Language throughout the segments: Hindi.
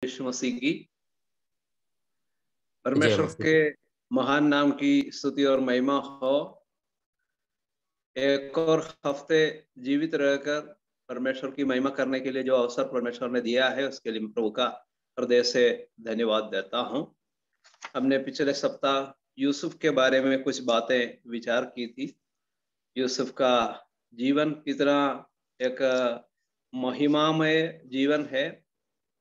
यीशु मसीह की जय परमेश्वर मसीह। के महान नाम की स्तुति और महिमा हो। एक और हफ्ते जीवित रहकर परमेश्वर की महिमा करने के लिए जो अवसर परमेश्वर ने दिया है उसके लिए मैं प्रभु का हृदय से धन्यवाद देता हूं। हमने पिछले सप्ताह यूसुफ के बारे में कुछ बातें विचार की थी। यूसुफ का जीवन कितना एक महिमामय जीवन है।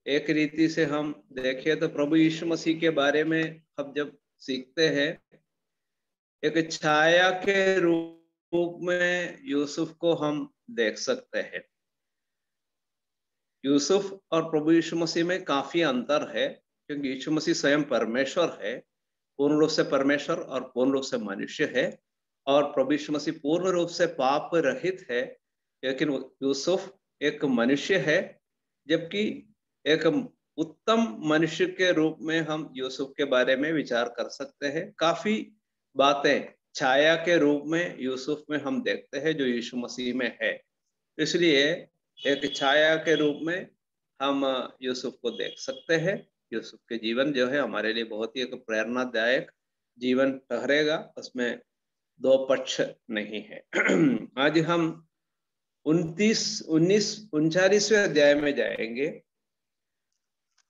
एक रीति से हम देखें तो प्रभु यीशु मसीह के बारे में हम जब सीखते हैं, एक छाया के रूप में यूसुफ को हम देख सकते हैं। यूसुफ और प्रभु यीशु मसीह में काफी अंतर है, क्योंकि यीशु मसीह स्वयं परमेश्वर है, पूर्ण रूप से परमेश्वर और पूर्ण रूप से मनुष्य है। और प्रभु यीशु मसीह पूर्ण रूप से पाप रहित है, लेकिन यूसुफ एक मनुष्य है। जबकि एक उत्तम मनुष्य के रूप में हम यूसुफ के बारे में विचार कर सकते हैं। काफी बातें छाया के रूप में यूसुफ में हम देखते हैं जो यीशु मसीह में है। इसलिए एक छाया के रूप में हम यूसुफ को देख सकते हैं। यूसुफ के जीवन जो है हमारे लिए बहुत ही एक प्रेरणादायक जीवन ठहरेगा, उसमें दो पक्ष नहीं है। आज हम 39वें अध्याय में जाएंगे।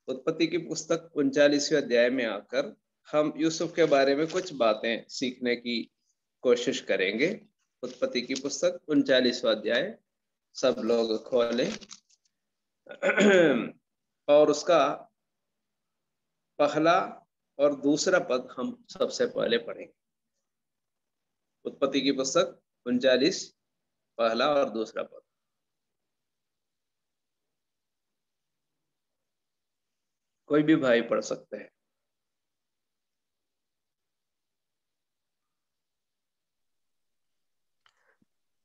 उत्पत्ति की पुस्तक 39वें अध्याय में आकर हम यूसुफ के बारे में कुछ बातें सीखने की कोशिश करेंगे। उत्पत्ति की पुस्तक 39वां अध्याय सब लोग खोलें और उसका पहला और दूसरा पद हम सबसे पहले पढ़ेंगे। उत्पत्ति की पुस्तक 39 पहला और दूसरा पद। कोई भी भाई पढ़ सकते हैं।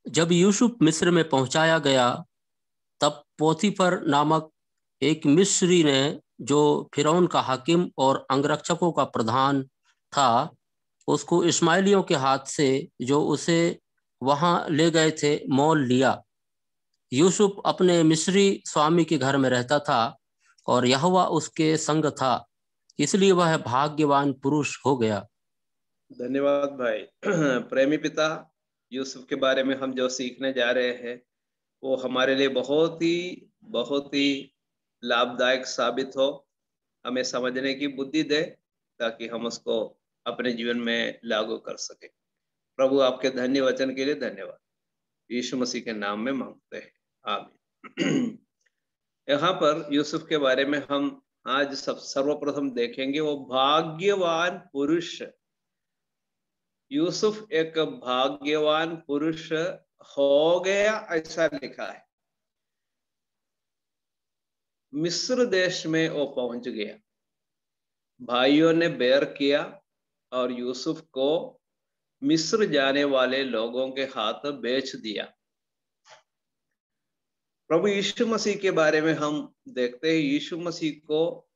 जब यूसुफ मिस्र में पहुंचाया गया, तब पोतीफर नामक एक मिस्री ने, जो फिरौन का हाकिम और अंगरक्षकों का प्रधान था, उसको इस्माइलियों के हाथ से, जो उसे वहां ले गए थे, मोल लिया। यूसुफ अपने मिस्री स्वामी के घर में रहता था और यहोवा उसके संग था, इसलिए वह भाग्यवान पुरुष हो गया। धन्यवाद भाई। प्रेमी पिता, यूसुफ के बारे में हम जो सीखने जा रहे हैं वो हमारे लिए बहुत ही लाभदायक साबित हो, हमें समझने की बुद्धि दे, ताकि हम उसको अपने जीवन में लागू कर सके। प्रभु आपके धन्य वचन के लिए धन्यवाद, यीशु मसीह के नाम में मांगते हैं, आमीन। यहाँ पर यूसुफ के बारे में हम आज सर्वप्रथम देखेंगे, वो भाग्यवान पुरुष। यूसुफ एक भाग्यवान पुरुष हो गया, ऐसा लिखा है। मिस्र देश में वो पहुंच गया। भाइयों ने बैर किया और यूसुफ को मिस्र जाने वाले लोगों के हाथ बेच दिया। प्रभु यीशु मसीह के बारे में हम देखते हैं, यीशु मसीह को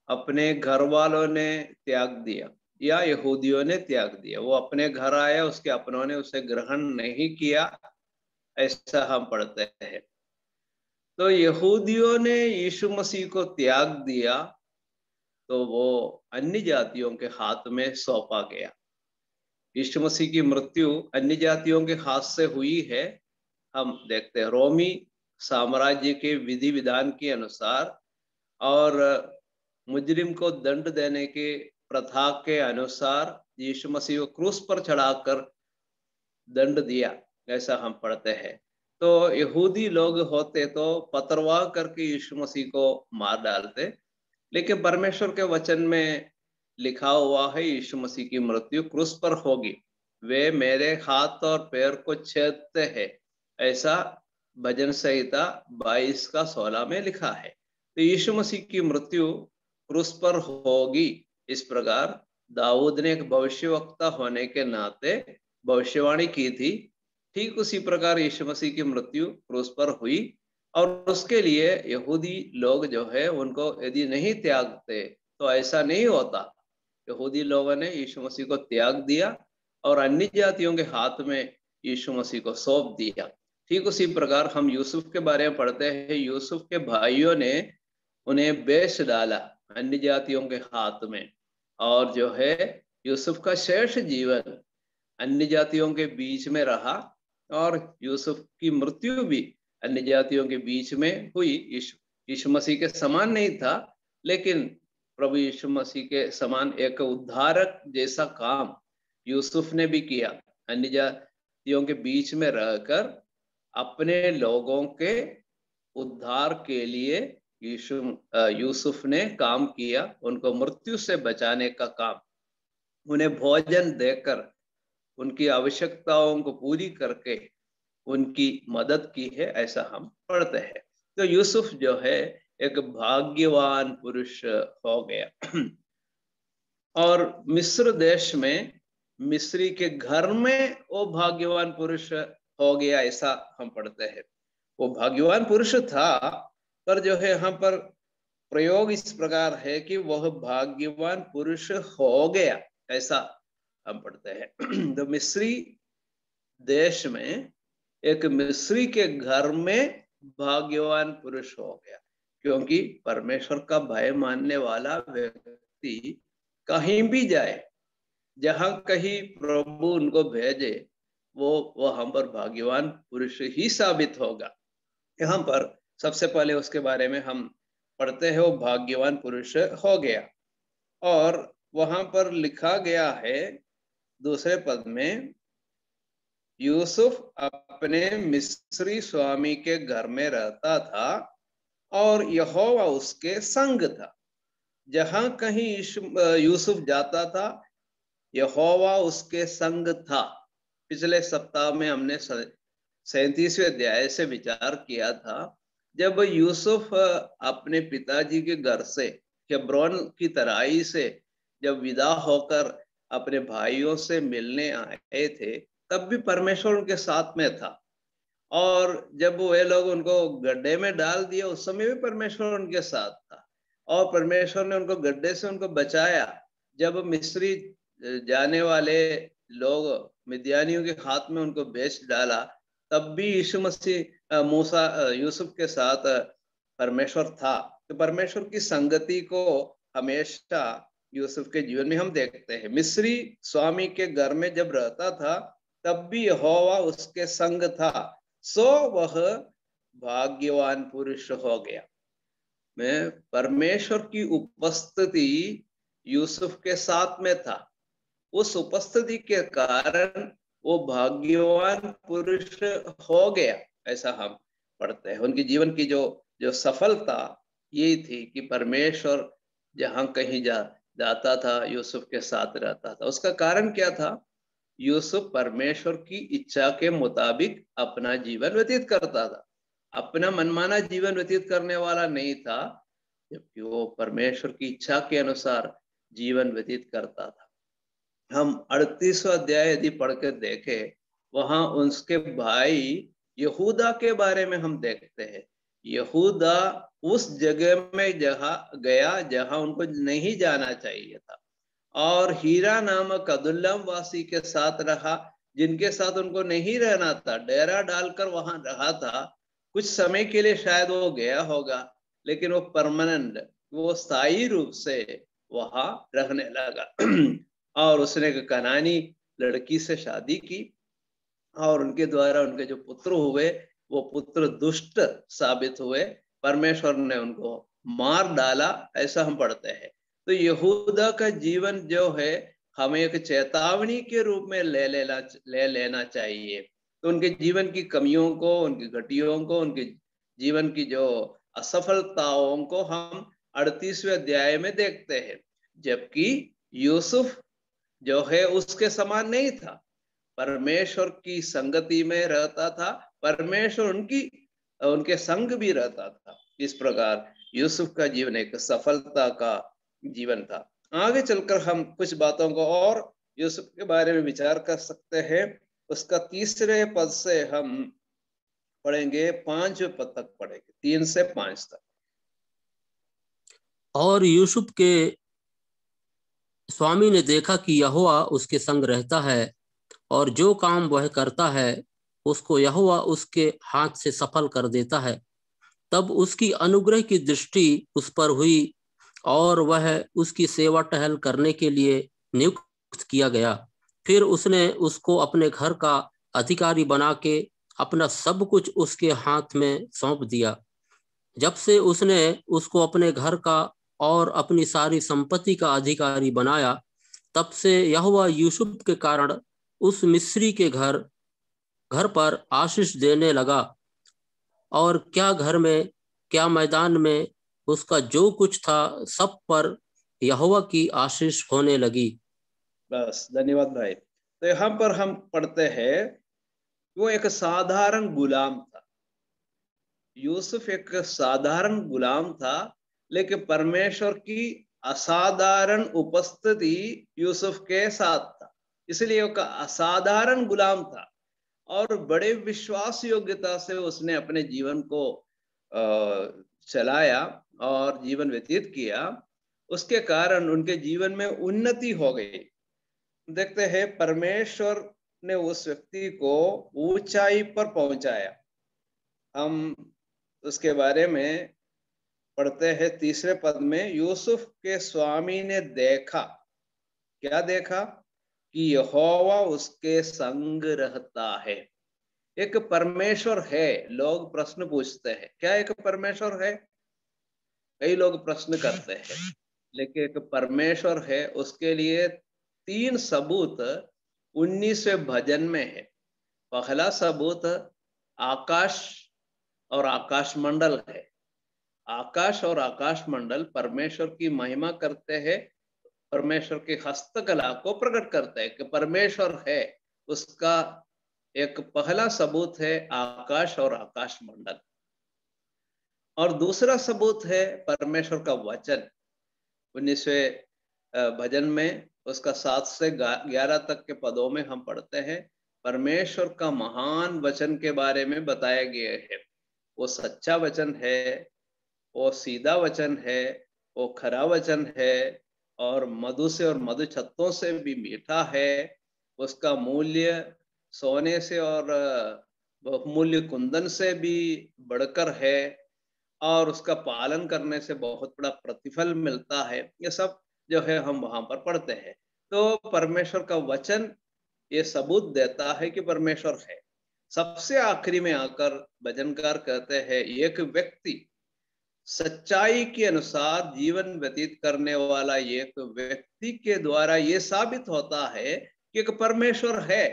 अपने घर वालों ने त्याग दिया या यहूदियों ने त्याग दिया। वो अपने घर आया, उसके अपनों ने उसे ग्रहण नहीं किया, ऐसा हम पढ़ते हैं। तो यहूदियों ने यीशु मसीह को त्याग दिया, तो वो अन्य जातियों के हाथ में सौंपा गया। यीशु मसीह की मृत्यु अन्य जातियों के हाथ से हुई है। हम देखते हैं रोमी साम्राज्य के विधि विधान के अनुसार और मुजरिम को दंड देने के प्रथा के अनुसार यीशु मसीह को क्रूस पर चढ़ाकर दंड दिया, ऐसा हम पढ़ते हैं। तो यहूदी लोग होते तो पतरवाह करके यीशु मसीह को मार डालते, लेकिन परमेश्वर के वचन में लिखा हुआ है यीशु मसीह की मृत्यु क्रूस पर होगी। वे मेरे हाथ और पैर को छेदते हैं, ऐसा भजन संहिता 22:16 में लिखा है। तो यीशु मसीह की मृत्यु क्रूस पर होगी, इस प्रकार दाऊद ने एक भविष्यवक्ता होने के नाते भविष्यवाणी की थी। ठीक उसी प्रकार यीशु मसीह की मृत्यु क्रूस पर हुई, और उसके लिए यहूदी लोग जो है उनको यदि नहीं त्यागते तो ऐसा नहीं होता। यहूदी लोगों ने यीशु मसीह को त्याग दिया और अन्य जातियों के हाथ में यीशु मसीह को सौंप दिया। ठीक उसी प्रकार हम यूसुफ के बारे में पढ़ते हैं। यूसुफ के भाइयों ने उन्हें बेच डाला अन्य जातियों के हाथ में, और जो है यूसुफ का शेष जीवन अन्य जातियों के बीच में रहा, और यूसुफ की मृत्यु भी अन्य जातियों के बीच में हुई। यीशु मसीह के समान नहीं था, लेकिन प्रभु यीशु मसीह के समान एक उद्धारक जैसा काम यूसुफ ने भी किया। अन्य जातियों के बीच में रहकर अपने लोगों के उद्धार के लिए यूसुफ ने काम किया, उनको मृत्यु से बचाने का काम, उन्हें भोजन देकर उनकी आवश्यकताओं को पूरी करके उनकी मदद की है, ऐसा हम पढ़ते हैं। तो यूसुफ जो है एक भाग्यवान पुरुष हो गया। और मिस्र देश में मिस्री के घर में वो भाग्यवान पुरुष हो गया, ऐसा हम पढ़ते हैं। वो भाग्यवान पुरुष था, पर जो है यहाँ पर प्रयोग इस प्रकार है कि वह भाग्यवान पुरुष हो गया, ऐसा हम पढ़ते हैं। तो मिस्री देश में एक मिस्री के घर में भाग्यवान पुरुष हो गया, क्योंकि परमेश्वर का भय मानने वाला व्यक्ति कहीं भी जाए, जहां कहीं प्रभु उनको भेजे, वो हम पर भाग्यवान पुरुष ही साबित होगा। यहाँ पर सबसे पहले उसके बारे में हम पढ़ते हैं, वो भाग्यवान पुरुष हो गया। और वहां पर लिखा गया है दूसरे पद में, यूसुफ अपने मिस्री स्वामी के घर में रहता था और यहोवा उसके संग था। जहां कहीं यूसुफ जाता था, यहोवा उसके संग था। पिछले सप्ताह में हमने 37वें अध्याय से विचार किया था, जब यूसुफ अपने पिताजी के घर से हेब्रोन की तराई से जब विदा होकर अपने भाइयों से मिलने आए थे, तब भी परमेश्वर उनके साथ में था। और जब वे लोग उनको गड्ढे में डाल दिया, उस समय भी परमेश्वर उनके साथ था, और परमेश्वर ने उनको गड्ढे से उनको बचाया। जब मिस्री जाने वाले लोग मिद्यानियों के हाथ में उनको बेच डाला, तब भी यीशु मसीह यूसुफ के साथ परमेश्वर था। तो परमेश्वर की संगति को हमेशा यूसुफ के जीवन में हम देखते हैं। मिस्री स्वामी के घर में जब रहता था, तब भी यहोवा उसके संग था, सो वह भाग्यवान पुरुष हो गया। में परमेश्वर की उपस्थिति यूसुफ के साथ में था। उस उपस्थिति के कारण वो भाग्यवान पुरुष हो गया, ऐसा हम पढ़ते हैं। उनके जीवन की जो सफलता यही थी कि परमेश्वर जहां कहीं जाता था, यूसुफ के साथ रहता था। उसका कारण क्या था? यूसुफ परमेश्वर की इच्छा के मुताबिक अपना जीवन व्यतीत करता था, अपना मनमाना जीवन व्यतीत करने वाला नहीं था, जबकि वो परमेश्वर की इच्छा के अनुसार जीवन व्यतीत करता था। हम 38वां अध्याय यदि पढ़ कर देखें, वहां उसके भाई यहूदा के बारे में हम देखते हैं। यहूदा उस जगह में गया जहां उनको नहीं जाना चाहिए था, और हीरा नामक अदुल्लम वासी के साथ रहा, जिनके साथ उनको नहीं रहना था। डेरा डालकर वहां रहा था। कुछ समय के लिए शायद वो गया होगा, लेकिन वो परमानेंट, वो स्थायी रूप से वहां रहने लगा। और उसने एक कनानी लड़की से शादी की, और उनके द्वारा उनके जो पुत्र हुए, वो पुत्र दुष्ट साबित हुए। परमेश्वर ने उनको मार डाला, ऐसा हम पढ़ते हैं। तो यहूदा का जीवन जो है, हमें एक चेतावनी के रूप में ले लेना चाहिए। तो उनके जीवन की कमियों को, उनकी घटियों को, उनके जीवन की जो असफलताओं को हम 38वें अध्याय में देखते हैं। जबकि यूसुफ जो है उसके समान नहीं था, परमेश्वर की संगति में रहता था, परमेश्वर उनके संग भी रहता था। इस प्रकार यूसुफ का जीवन एक सफलता का जीवन था। आगे चलकर हम कुछ बातों को और यूसुफ के बारे में विचार कर सकते हैं। उसका 3 पद से हम पढ़ेंगे, 5वें पद तक पढ़ेंगे, 3 से 5 तक। और यूसुफ के स्वामी ने देखा कि यहोवा उसके संग रहता है, और जो काम वह करता है उसको यहोवा उसके हाथ से सफल कर देता है। तब उसकी अनुग्रह की दृष्टि उस पर हुई और वह उसकी सेवा टहल करने के लिए नियुक्त किया गया। फिर उसने उसको अपने घर का अधिकारी बना के अपना सब कुछ उसके हाथ में सौंप दिया। जब से उसने उसको अपने घर का और अपनी सारी संपत्ति का अधिकारी बनाया, तब से यहोवा यूसुफ के कारण उस मिस्री के घर पर आशीष देने लगा, और क्या घर में क्या मैदान में उसका जो कुछ था सब पर यहोवा की आशीष होने लगी। बस, धन्यवाद भाई। तो यहाँ पर हम पढ़ते हैं, वो एक साधारण गुलाम था। यूसुफ एक साधारण गुलाम था, लेकिन परमेश्वर की असाधारण उपस्थिति यूसुफ के साथ था, इसलिए वो असाधारण गुलाम था। और बड़े विश्वास योग्यता से उसने अपने जीवन को चलाया और जीवन व्यतीत किया। उसके कारण उनके जीवन में उन्नति हो गई। देखते हैं, परमेश्वर ने उस व्यक्ति को ऊंचाई पर पहुंचाया। हम उसके बारे में पढ़ते हैं 3 पद में, यूसुफ के स्वामी ने देखा, क्या देखा? कि यहोवा उसके संग रहता है। एक परमेश्वर है। लोग प्रश्न पूछते हैं, क्या एक परमेश्वर है? कई लोग प्रश्न करते हैं, लेकिन एक परमेश्वर है, उसके लिए 3 सबूत 19वें भजन में है। पहला सबूत आकाश और आकाश मंडल है। आकाश और आकाश मंडल परमेश्वर की महिमा करते हैं, परमेश्वर की हस्तकला को प्रकट करते हैं कि परमेश्वर है। उसका एक पहला सबूत है आकाश और आकाश मंडल। और दूसरा सबूत है परमेश्वर का वचन। 19वें भजन में उसका 7 से 11 तक के पदों में हम पढ़ते हैं, परमेश्वर का महान वचन के बारे में बताया गया है। वो सच्चा वचन है, वो सीधा वचन है, वो खरा वचन है, और मधु से और मधु छत्तों से भी मीठा है। उसका मूल्य सोने से और बहुमूल्य कुंदन से भी बढ़कर है, और उसका पालन करने से बहुत बड़ा प्रतिफल मिलता है। ये सब जो है हम वहां पर पढ़ते हैं। तो परमेश्वर का वचन ये सबूत देता है कि परमेश्वर है। सबसे आखिरी में आकर भजनकार कहते हैं, एक व्यक्ति सच्चाई के अनुसार जीवन व्यतीत करने वाला एक व्यक्ति के द्वारा ये साबित होता है कि एक परमेश्वर है।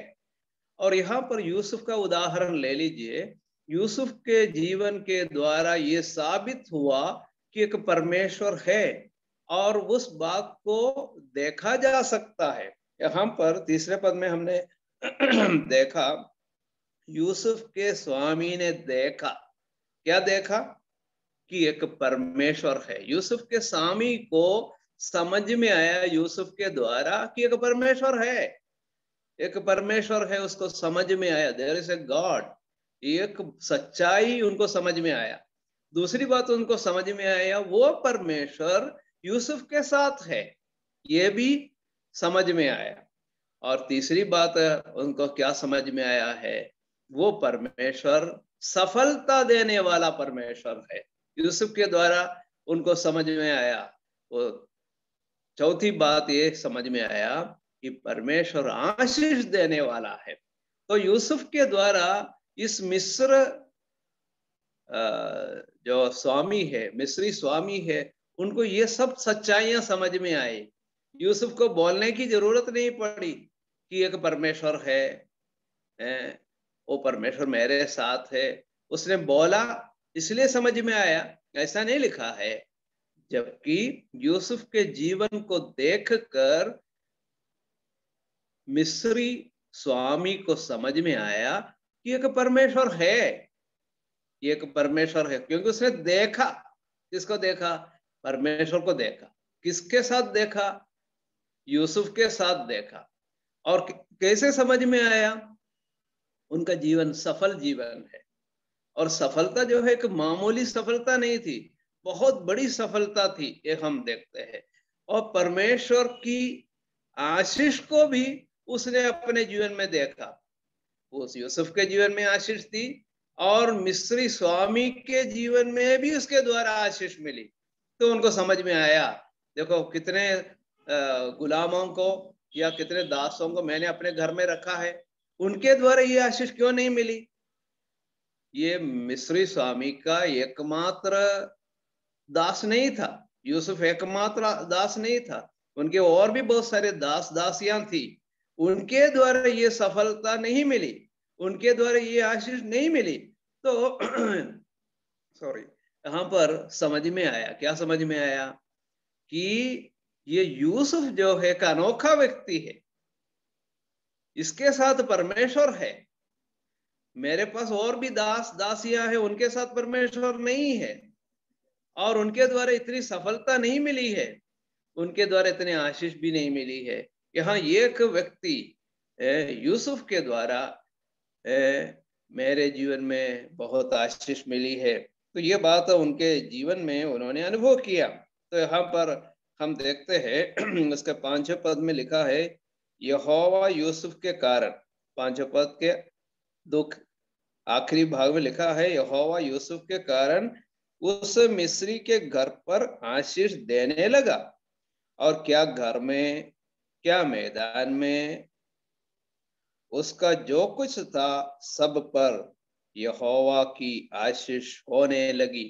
और यहाँ पर यूसुफ का उदाहरण ले लीजिए। यूसुफ के जीवन के द्वारा ये साबित हुआ कि एक परमेश्वर है, और उस बात को देखा जा सकता है। यहाँ पर 3 पद में हमने देखा, यूसुफ के स्वामी ने देखा, क्या देखा? कि एक परमेश्वर है। यूसुफ के स्वामी को समझ में आया यूसुफ के द्वारा कि एक परमेश्वर है। एक परमेश्वर है, उसको समझ में आया, देयर इज ए गॉड। एक सच्चाई उनको समझ में आया। दूसरी बात उनको समझ में आया, वो परमेश्वर यूसुफ के साथ है, ये भी समझ में आया। और तीसरी बात उनको क्या समझ में आया है? वो परमेश्वर सफलता देने वाला परमेश्वर है। यूसुफ के द्वारा उनको समझ में आया। वो चौथी बात ये समझ में आया कि परमेश्वर आशीष देने वाला है। तो यूसुफ के द्वारा इस मिस्र जो स्वामी है, मिस्री स्वामी है, उनको ये सब सच्चाइयां समझ में आई। यूसुफ को बोलने की जरूरत नहीं पड़ी कि एक परमेश्वर है, वो परमेश्वर मेरे साथ है। उसने बोला इसलिए समझ में आया, ऐसा नहीं लिखा है। जबकि यूसुफ के जीवन को देखकर मिस्री स्वामी को समझ में आया कि एक परमेश्वर है, एक परमेश्वर है, क्योंकि उसने देखा। किसको देखा? परमेश्वर को देखा। किसके साथ देखा? यूसुफ के साथ देखा। और कैसे समझ में आया? उनका जीवन सफल जीवन है। और सफलता जो है एक मामूली सफलता नहीं थी, बहुत बड़ी सफलता थी, ये हम देखते हैं। और परमेश्वर की आशीष को भी उसने अपने जीवन में देखा। उस यूसुफ के जीवन में आशीष थी, और मिस्री स्वामी के जीवन में भी उसके द्वारा आशीष मिली। तो उनको समझ में आया, देखो कितने गुलामों को या कितने दासों को मैंने अपने घर में रखा है, उनके द्वारा ये आशीष क्यों नहीं मिली। ये मिस्री स्वामी का एकमात्र दास नहीं था, यूसुफ एकमात्र दास नहीं था, उनके और भी बहुत सारे दास दासियां थी। उनके द्वारा ये सफलता नहीं मिली, उनके द्वारा ये आशीष नहीं मिली। तो सॉरी, यहाँ पर समझ में आया, क्या समझ में आया कि ये यूसुफ जो है एक अनोखा व्यक्ति है, इसके साथ परमेश्वर है। मेरे पास और भी दास दासियां हैं, उनके साथ परमेश्वर नहीं है, और उनके द्वारा इतनी सफलता नहीं मिली है, उनके द्वारा इतनी आशीष भी नहीं मिली है। यहाँ एक व्यक्ति यूसुफ के द्वारा मेरे जीवन में बहुत आशीष मिली है। तो ये बात उनके जीवन में उन्होंने अनुभव किया। तो यहाँ पर हम देखते हैं उसके 5वें पद में लिखा है, यहोवा यूसुफ के कारण। 5वें पद के आखिरी भाग में लिखा है, यहोवा यूसुफ के कारण उस मिस्री के घर पर आशीष देने लगा, और क्या घर में क्या मैदान में उसका जो कुछ था सब पर यहोवा की आशीष होने लगी।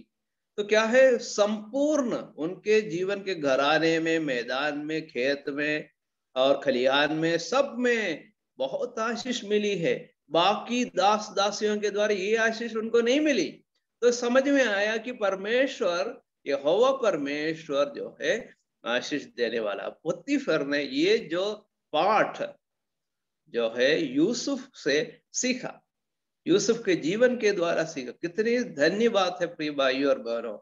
तो क्या है, संपूर्ण उनके जीवन के घराने में, मैदान में, खेत में और खलिहान में, सब में बहुत आशीष मिली है। बाकी दास दासियों के द्वारा ये आशीष उनको नहीं मिली। तो समझ में आया कि परमेश्वर, यहोवा परमेश्वर जो है आशीष देने वाला। पोतीफर ने ये जो पाठ जो है यूसुफ से सीखा, यूसुफ के जीवन के द्वारा सीखा। कितनी धन्य बात है प्रिय भाइयों और बहनों,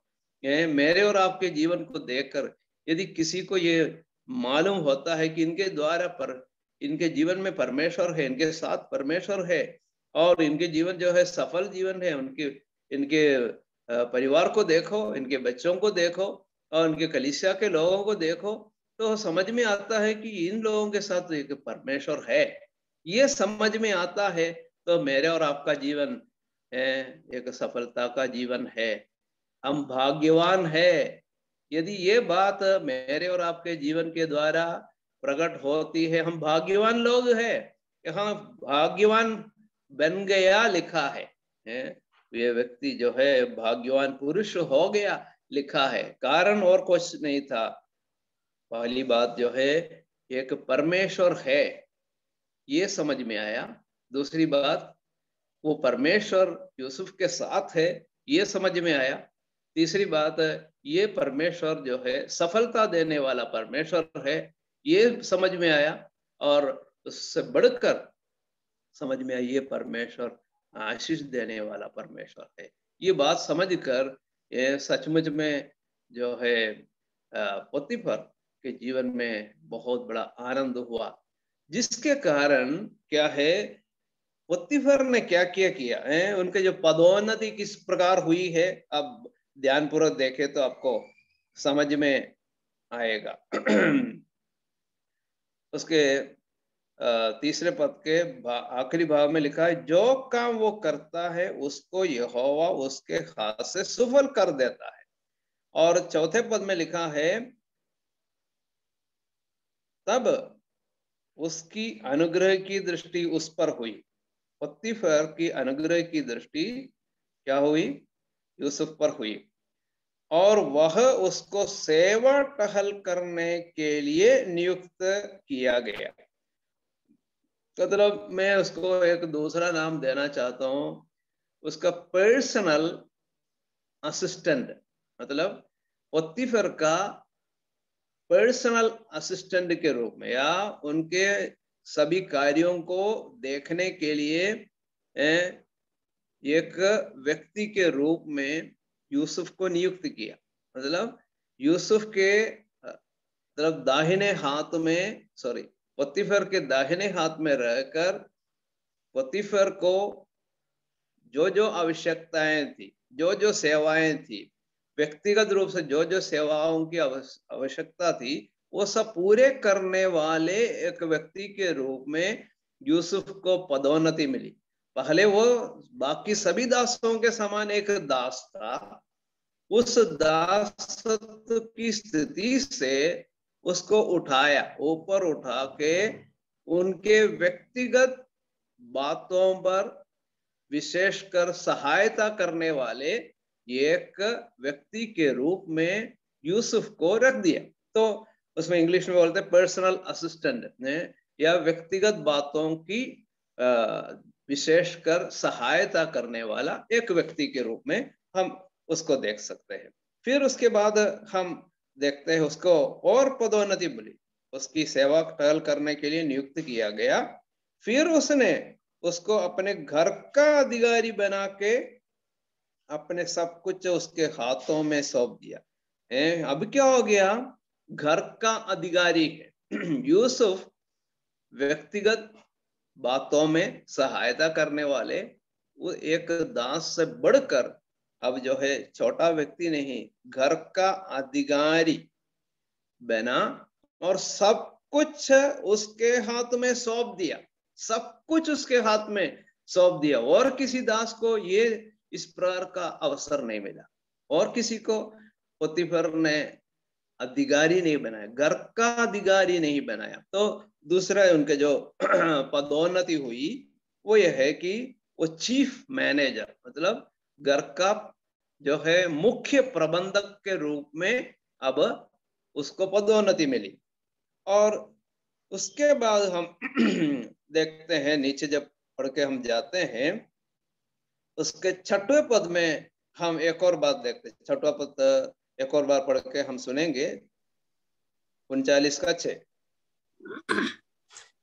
मेरे और आपके जीवन को देखकर यदि किसी को ये मालूम होता है कि इनके द्वारा इनके जीवन में परमेश्वर है, इनके साथ परमेश्वर है, और इनके जीवन जो है सफल जीवन है, इनके परिवार को देखो, इनके बच्चों को देखो और इनके कलीसिया के लोगों को देखो, तो समझ में आता है कि इन लोगों के साथ एक परमेश्वर है। ये समझ में आता है तो मेरे और आपका जीवन एक सफलता का जीवन है। हम भाग्यवान है यदि ये बात मेरे और आपके जीवन के द्वारा प्रकट होती है। हम भाग्यवान लोग हैं, यहाँ भाग्यवान बन गया लिखा है, ये व्यक्ति जो है भाग्यवान पुरुष हो गया लिखा है। कारण और कुछ नहीं था। पहली बात जो है, एक परमेश्वर है, ये समझ में आया। दूसरी बात, वो परमेश्वर यूसुफ के साथ है, ये समझ में आया। तीसरी बात, ये परमेश्वर जो है सफलता देने वाला परमेश्वर है, ये समझ में आया। और उससे बढ़कर समझ में आया, ये परमेश्वर आशीष देने वाला परमेश्वर है। ये बात समझकर सचमुच में जो है पोतीफर के जीवन में बहुत बड़ा आनंद हुआ, जिसके कारण क्या है, पोतीफर ने क्या किया है, उनके जो पदोन्नति किस प्रकार हुई है, अब ध्यानपूर्वक देखे तो आपको समझ में आएगा। उसके तीसरे पद के आखिरी भाग में लिखा है, जो काम वो करता है उसको यहोवा उसके हाथ से सफल कर देता है। और चौथे पद में लिखा है, तब उसकी अनुग्रह की दृष्टि उस पर हुई। पोतीफर की अनुग्रह की दृष्टि क्या हुई, यूसुफ पर हुई, और वह उसको सेवा टहल करने के लिए नियुक्त किया गया। मतलब मैं उसको एक दूसरा नाम देना चाहता हूं, उसका पर्सनल असिस्टेंट, मतलब पोतीफर का पर्सनल असिस्टेंट के रूप में, या उनके सभी कार्यों को देखने के लिए एक व्यक्ति के रूप में यूसुफ को नियुक्त किया। मतलब यूसुफ के मतलब दाहिने हाथ में, सॉरी, पोतीफर के दाहिने हाथ में रहकर पोतीफर को जो जो आवश्यकताएं थी, जो जो सेवाएं थी, व्यक्तिगत रूप से जो जो सेवाओं की आवश्यकता थी, वो सब पूरे करने वाले एक व्यक्ति के रूप में यूसुफ को पदोन्नति मिली। पहले वो बाकी सभी दासों के समान एक दास था, उस दासत्व की स्थिति से उसको उठाया, ऊपर उठा के उनके व्यक्तिगत बातों पर विशेषकर सहायता करने वाले एक व्यक्ति के रूप में यूसुफ को रख दिया। तो उसमें इंग्लिश में बोलते हैं पर्सनल असिस्टेंट, या व्यक्तिगत बातों की विशेषकर सहायता करने वाला एक व्यक्ति के रूप में हम उसको देख सकते हैं। फिर उसके बाद हम देखते हैं उसको और पदोन्नति मिली, उसकी सेवा टहल करने के लिए नियुक्त किया गया। फिर उसने उसको अपने घर का अधिकारी बना के अपने सब कुछ उसके हाथों में सौंप दिया। अब क्या हो गया, घर का अधिकारी है यूसुफ, व्यक्तिगत बातों में सहायता करने वाले, वो एक दास से बढ़कर अब जो है छोटा व्यक्ति नहीं, घर का अधिकारी बना और सब कुछ उसके हाथ में सौंप दिया, सब कुछ उसके हाथ में सौंप दिया। और किसी दास को ये इस प्रकार का अवसर नहीं मिला, और किसी को पोतीफर ने अधिकारी नहीं बनाया, घर का अधिकारी नहीं बनाया। तो दूसरा उनके जो पदोन्नति हुई वो यह है कि वो चीफ मैनेजर, मतलब घर का जो है मुख्य प्रबंधक के रूप में अब उसको पदोन्नति मिली। और उसके बाद हम देखते हैं नीचे जब पढ़ के हम जाते हैं, उसके 6वें पद में हम एक और बात देखते हैं। 6वां पद एक और बार पढ़ के हम सुनेंगे, 39 का 6।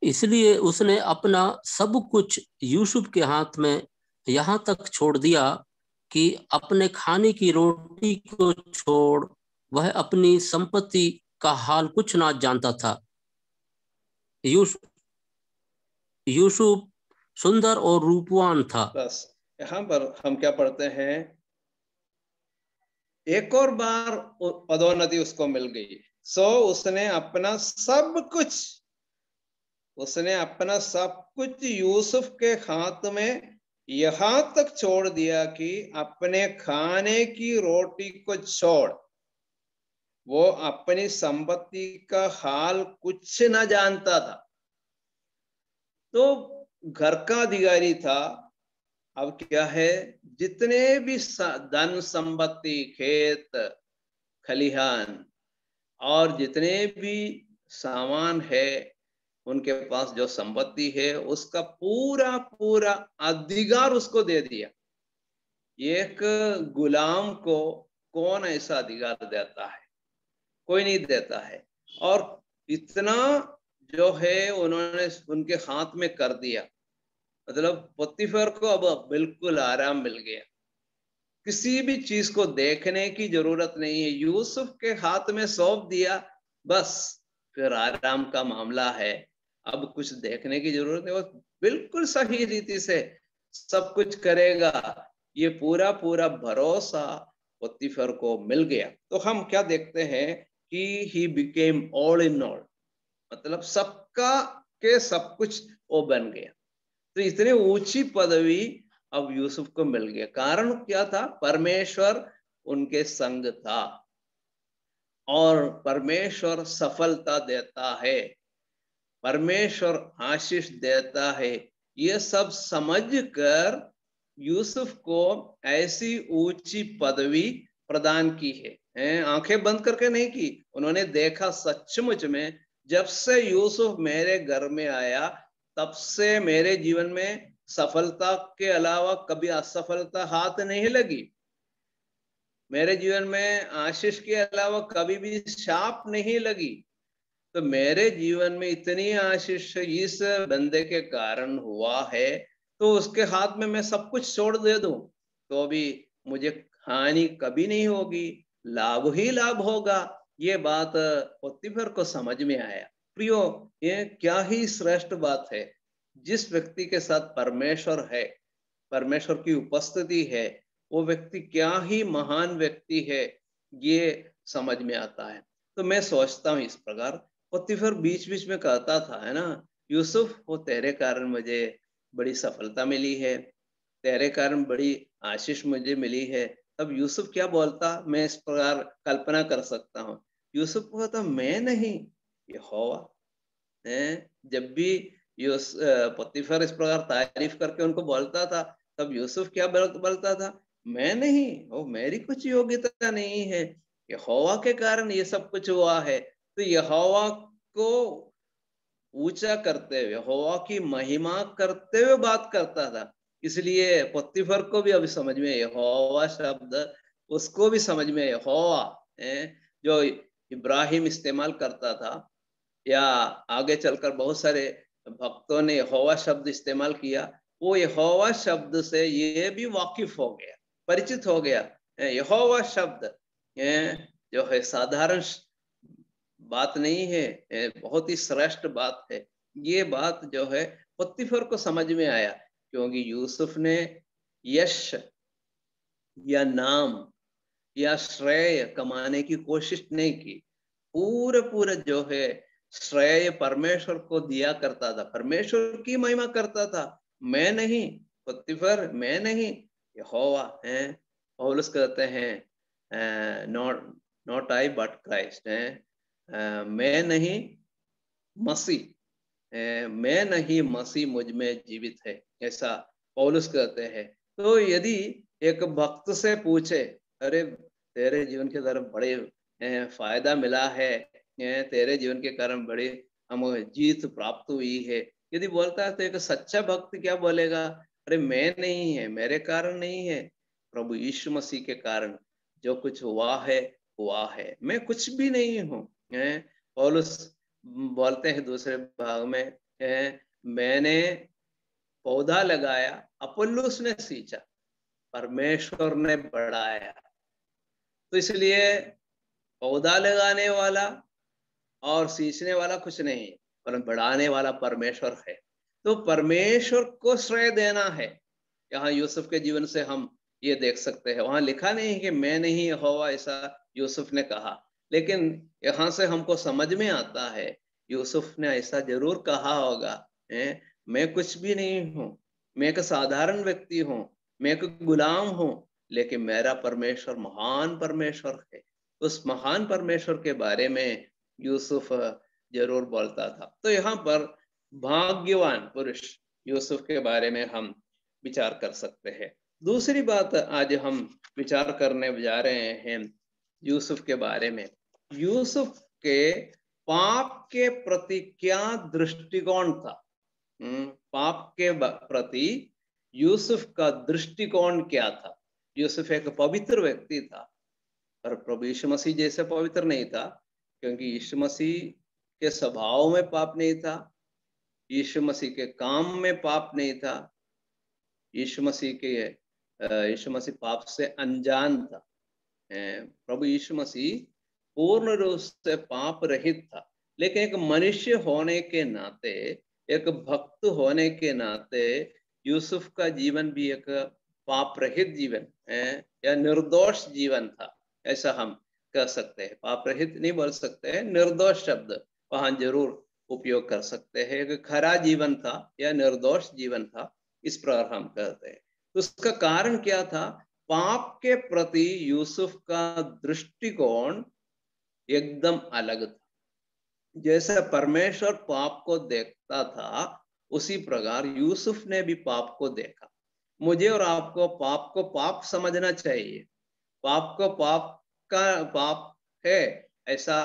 इसलिए उसने अपना सब कुछ यूसुफ के हाथ में यहाँ तक छोड़ दिया कि अपने खाने की रोटी को छोड़ वह अपनी संपत्ति का हाल कुछ ना जानता था। यूसुफ सुंदर और रूपवान था। बस यहाँ पर हम क्या पढ़ते हैं, एक और बार पदोन्नति उसको मिल गई। उसने अपना सब कुछ यूसुफ के हाथ में यहां तक छोड़ दिया कि अपने खाने की रोटी को छोड़ वो अपनी संपत्ति का हाल कुछ न जानता था। तो घर का अधिकारी था, अब क्या है, जितने भी धन संपत्ति, खेत खलिहान और जितने भी सामान है, उनके पास जो संपत्ति है उसका पूरा पूरा अधिकार उसको दे दिया। एक गुलाम को कौन ऐसा अधिकार देता है, कोई नहीं देता है। और इतना जो है उन्होंने उनके हाथ में कर दिया, मतलब पोतीफर को अब बिल्कुल आराम मिल गया, किसी भी चीज को देखने की जरूरत नहीं है, यूसुफ के हाथ में सौंप दिया, बस फिर आराम का मामला है, अब कुछ देखने की जरूरत नहीं, वो बिल्कुल सही रीति से सब कुछ करेगा। ये पूरा पूरा भरोसा पोतीफर को मिल गया। तो हम क्या देखते हैं कि he became all in all, मतलब सबका के सब कुछ वो बन गया। तो इतनी ऊंची पदवी अब यूसुफ को मिल गया। कारण क्या था, परमेश्वर उनके संग था, और परमेश्वर सफलता देता है, परमेश्वर आशीष देता है। ये सब समझकर यूसुफ को ऐसी ऊंची पदवी प्रदान की है, आंखें बंद करके नहीं की। उन्होंने देखा सचमुच में, जब से यूसुफ मेरे घर में आया तब से मेरे जीवन में सफलता के अलावा कभी असफलता हाथ नहीं लगी, मेरे जीवन में आशीष के अलावा कभी भी शाप नहीं लगी। तो मेरे जीवन में इतनी आशीष इस बंदे के कारण हुआ है, तो उसके हाथ में मैं सब कुछ छोड़ दे दूं तो भी मुझे हानि कभी नहीं होगी, लाभ ही लाभ होगा। ये बात पोतीफर को समझ में आया। प्रियो, ये क्या ही श्रेष्ठ बात है, जिस व्यक्ति के साथ परमेश्वर है, परमेश्वर की उपस्थिति है, वो व्यक्ति क्या ही महान व्यक्ति है, ये समझ में आता है। तो मैं सोचता हूँ इस प्रकार, पोतीफर बीच बीच में कहता था, है ना, यूसुफ वो तेरे कारण मुझे बड़ी सफलता मिली है, तेरे कारण बड़ी आशीष मुझे मिली है। तब यूसुफ क्या बोलता, मैं इस प्रकार कल्पना कर सकता हूँ। यूसुफ बोलता, मैं नहीं, यहोवा है। जब भी पतीफर इस प्रकार तारीफ करके उनको बोलता था, तब यूसुफ क्या बोलता था, मैं नहीं, वो मेरी कुछ योग्यता नहीं है, यहोवा के कारण ये सब कुछ हुआ है। तो यहोवा को ऊंचा करते हुए, यहोवा की महिमा करते हुए बात करता था। इसलिए पत्तीफर को भी अभी समझ में यहोवा शब्द, उसको भी समझ में यहोवा जो इब्राहिम इस्तेमाल करता था, या आगे चलकर बहुत सारे भक्तों ने यहोवा शब्द इस्तेमाल किया, वो यहोवा शब्द से ये भी वाकिफ हो गया, परिचित हो गया। यहोवा शब्द जो है साधारण बात नहीं है, बहुत ही श्रेष्ठ बात है। ये बात जो है पत्तीफर को समझ में आया, क्योंकि यूसुफ ने यश या नाम या श्रेय कमाने की कोशिश नहीं की। पूरे पूरे जो है श्रेय परमेश्वर को दिया करता था, परमेश्वर की महिमा करता था। मैं नहीं पत्तीफर, मैं नहीं, यहोवा है। पौलुस कहते हैं not not I but Christ है, मैं नहीं मसीह, मैं नहीं मसीह मुझ में जीवित है, ऐसा पौलुस कहते हैं। तो यदि एक भक्त से पूछे, अरे तेरे जीवन के तरफ बड़े फायदा मिला है, तेरे जीवन के कारण बड़े हम जीत प्राप्त हुई है, यदि बोलता है, तो एक सच्चा भक्त क्या बोलेगा, अरे मैं नहीं है, मेरे कारण नहीं है, प्रभु यीशु मसीह के कारण जो कुछ हुआ है, मैं कुछ भी नहीं हूँ। पौलुस बोलते हैं दूसरे भाग में, मैंने पौधा लगाया, अपुल्लोस ने सींचा, परमेश्वर ने बढ़ाया। तो इसलिए पौधा लगाने वाला और सींचने वाला कुछ नहीं, पर बढ़ाने वाला परमेश्वर है। तो परमेश्वर को श्रेय देना है। यहाँ यूसुफ के जीवन से हम ये देख सकते हैं। वहां लिखा नहीं कि मैं नहीं यहोवा, ऐसा यूसुफ ने कहा, लेकिन यहाँ से हमको समझ में आता है यूसुफ ने ऐसा जरूर कहा होगा, मैं कुछ भी नहीं हूँ, मैं एक साधारण व्यक्ति हूँ, मैं एक गुलाम हूँ, लेकिन मेरा परमेश्वर महान परमेश्वर है। उस महान परमेश्वर के बारे में यूसुफ जरूर बोलता था। तो यहाँ पर भाग्यवान पुरुष यूसुफ के बारे में हम विचार कर सकते हैं। दूसरी बात आज हम विचार करने जा रहे हैं यूसुफ के बारे में। यूसुफ के पाप के प्रति क्या दृष्टिकोण था? पाप के प्रति यूसुफ का दृष्टिकोण क्या था? यूसुफ एक पवित्र व्यक्ति था, पर प्रभु यीशु मसीह जैसे पवित्र नहीं था, क्योंकि यीशु मसीह के स्वभाव में पाप नहीं था, यीशु मसीह के काम में पाप नहीं था, यीशु मसीह पाप से अनजान था। प्रभु यीशु मसीह पूर्ण रूप से पाप रहित था, लेकिन एक मनुष्य होने के नाते, एक भक्त होने के नाते यूसुफ का जीवन भी एक पाप रहित जीवन या निर्दोष जीवन था, ऐसा हम कह सकते हैं। पाप रहित नहीं बोल सकते हैं, निर्दोष शब्द वहां जरूर उपयोग कर सकते हैं। एक खरा जीवन था या निर्दोष जीवन था, इस प्रकार हम कहते हैं। तो उसका कारण क्या था? पाप के प्रति यूसुफ का दृष्टिकोण एकदम अलग था। जैसे परमेश्वर पाप को देखता था, उसी प्रकार यूसुफ ने भी पाप को देखा। मुझे और आपको पाप को पाप समझना चाहिए। पाप को पाप है ऐसा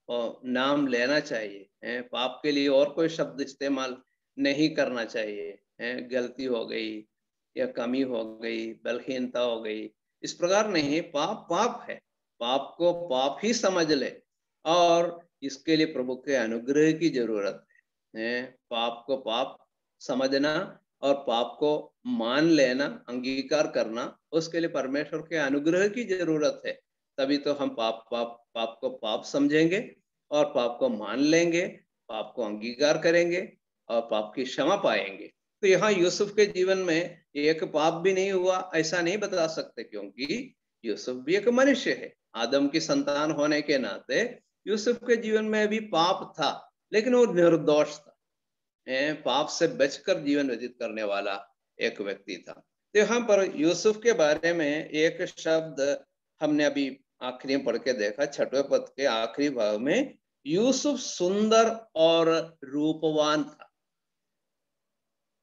नाम लेना चाहिए। पाप के लिए और कोई शब्द इस्तेमाल नहीं करना चाहिए। गलती हो गई या कमी हो गई, बलहीनता हो गई, इस प्रकार नहीं। पाप पाप है, पाप को पाप ही समझ ले, और इसके लिए प्रभु के अनुग्रह की जरूरत है। पाप को पाप समझना और पाप को मान लेना, अंगीकार करना, उसके लिए परमेश्वर के अनुग्रह की जरूरत है। तभी तो हम पाप को पाप समझेंगे और पाप को मान लेंगे, पाप को अंगीकार करेंगे और पाप की क्षमा पाएंगे। तो यहाँ यूसुफ के जीवन में एक पाप भी नहीं हुआ ऐसा नहीं बता सकते, क्योंकि यूसुफ भी एक मनुष्य है। आदम की संतान होने के नाते यूसुफ के जीवन में भी पाप था, लेकिन वो निर्दोष था। पाप से बचकर जीवन व्यतीत करने वाला एक व्यक्ति था। तो यहाँ पर यूसुफ के बारे में एक शब्द हमने अभी आखिरी में पढ़ के देखा, 6वें पद के आखिरी भाग में, यूसुफ सुंदर और रूपवान था।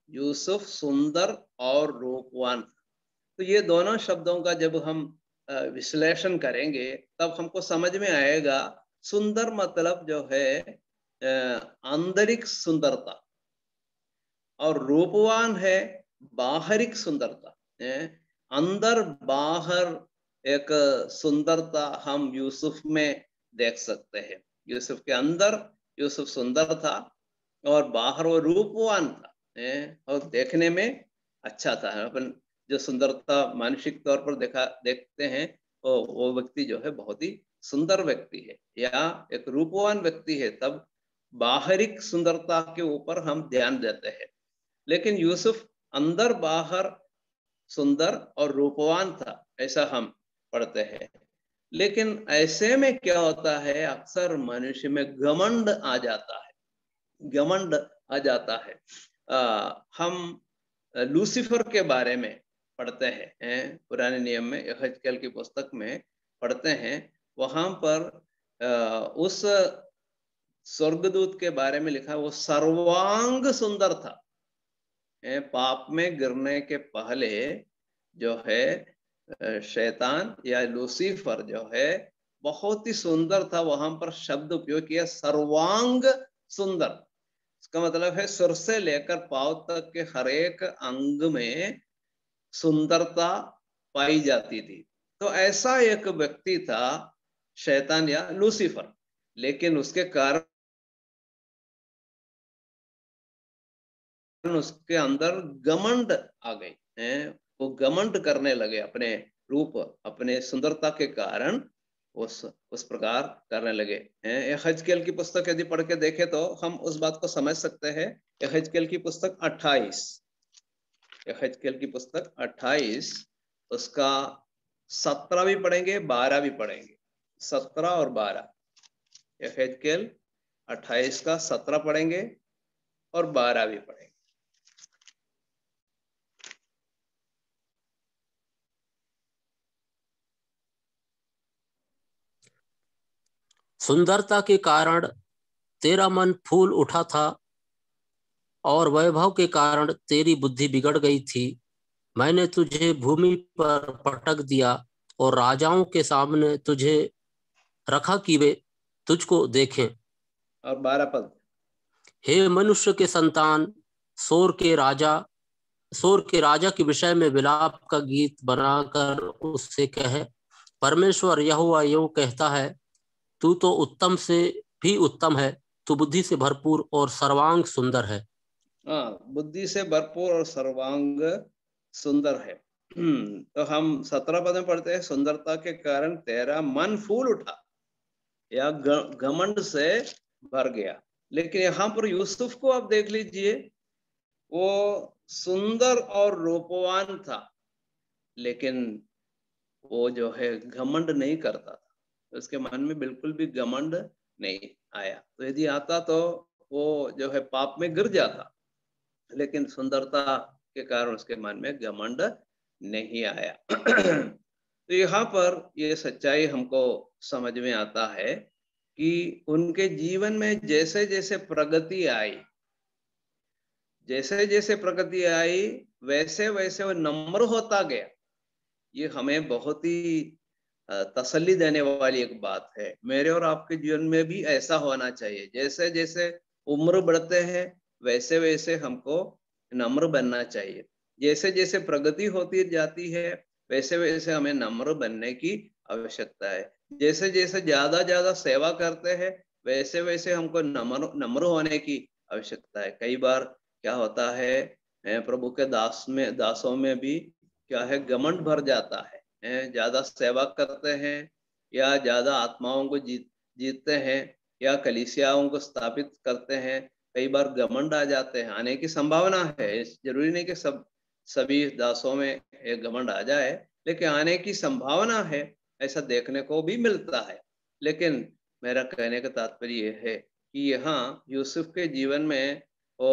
यूसुफ सुंदर और रूपवान था। तो ये दोनों शब्दों का जब हम विश्लेषण करेंगे तब हमको समझ में आएगा, सुंदर मतलब जो है आंतरिक सुंदरता, और रूपवान है बाहरिक सुंदरता। अंदर बाहर एक सुंदरता हम यूसुफ में देख सकते हैं। यूसुफ के अंदर यूसुफ सुंदर था और बाहर वो रूपवान था, और देखने में अच्छा था। अपन जो सुंदरता मानसिक तौर पर देखते हैं, वो व्यक्ति जो है बहुत ही सुंदर व्यक्ति है या एक रूपवान व्यक्ति है, तब बाहरिक सुंदरता के ऊपर हम ध्यान देते हैं। लेकिन यूसुफ अंदर बाहर सुंदर और रूपवान था, ऐसा हम पढ़ते हैं। लेकिन ऐसे में क्या होता है, अक्सर मनुष्य में घमंड आ जाता है, घमंड आ जाता है। हम लूसीफर के बारे में पढ़ते हैं, पुराने नियम में यहेजकेल की पुस्तक में पढ़ते हैं। वहां पर उस स्वर्गदूत के बारे में लिखा, वो सर्वांग सुंदर था। पाप में गिरने के पहले जो है शैतान या लूसीफर जो है बहुत ही सुंदर था। वहां पर शब्द उपयोग किया सर्वांग सुंदर। इसका मतलब है सिर से लेकर पांव तक के हर एक अंग में सुंदरता पाई जाती थी। तो ऐसा एक व्यक्ति था शैतान या लूसीफर। लेकिन उसके कारण उसके अंदर घमंड आ गई है, वो घमंड करने लगे अपने रूप, अपने सुंदरता के कारण उस प्रकार करने लगे हैं। यहेजकेल की पुस्तक यदि पढ़ के देखें तो हम उस बात को समझ सकते हैं। यहेजकेल की पुस्तक 28, यहेजकेल की पुस्तक 28 उसका 17 भी पढ़ेंगे, 12 भी पढ़ेंगे, 17 और 12। यहेजकेल 28 का 17 पढ़ेंगे और 12 भी पढ़ेंगे। सुंदरता के कारण तेरा मन फूल उठा था और वैभव के कारण तेरी बुद्धि बिगड़ गई थी। मैंने तुझे भूमि पर पटक दिया और राजाओं के सामने तुझे रखा कि वे तुझको देखें। और 12 पद, हे मनुष्य के संतान, सोर के राजा के विषय में विलाप का गीत बनाकर उससे कहे, परमेश्वर यहोवा यूं कहता है, तू तो उत्तम से भी उत्तम है, तू बुद्धि से भरपूर और सर्वांग सुंदर है। हाँ, बुद्धि से भरपूर और सर्वांग सुंदर है। तो हम 17 पद में पढ़ते हैं, सुंदरता के कारण तेरा मन फूल उठा या घमंड से भर गया। लेकिन यहाँ पर यूसुफ को आप देख लीजिए, वो सुंदर और रूपवान था, लेकिन वो जो है घमंड नहीं करता था। उसके मन में बिल्कुल भी घमंड नहीं आया। तो यदि आता तो वो जो है पाप में गिर जाता, लेकिन सुंदरता के कारण उसके मन में घमंड नहीं आया। तो यहाँ पर ये सच्चाई हमको समझ में आता है कि उनके जीवन में जैसे जैसे प्रगति आई, जैसे जैसे प्रगति आई, वैसे वैसे वो नम्र होता गया। ये हमें बहुत ही तसल्ली देने वाली एक बात है। मेरे और आपके जीवन में भी ऐसा होना चाहिए। जैसे जैसे उम्र बढ़ते हैं वैसे वैसे हमको नम्र बनना चाहिए। जैसे जैसे प्रगति होती जाती है वैसे वैसे हमें नम्र बनने की आवश्यकता है। जैसे जैसे ज्यादा सेवा करते हैं वैसे वैसे हमको नम्र होने की आवश्यकता है। कई बार क्या होता है, प्रभु के दासों में भी क्या है, घमंड भर जाता है। ज्यादा सेवा करते हैं या ज्यादा आत्माओं को जीतते हैं या कलीसियाओं को स्थापित करते हैं, कई बार घमंड आ जाते हैं। आने की संभावना है, जरूरी नहीं कि सभी दासों में एक घमंड आ जाए, लेकिन आने की संभावना है, ऐसा देखने को भी मिलता है। लेकिन मेरा कहने का तात्पर्य यह है कि यहाँ यूसुफ के जीवन में वो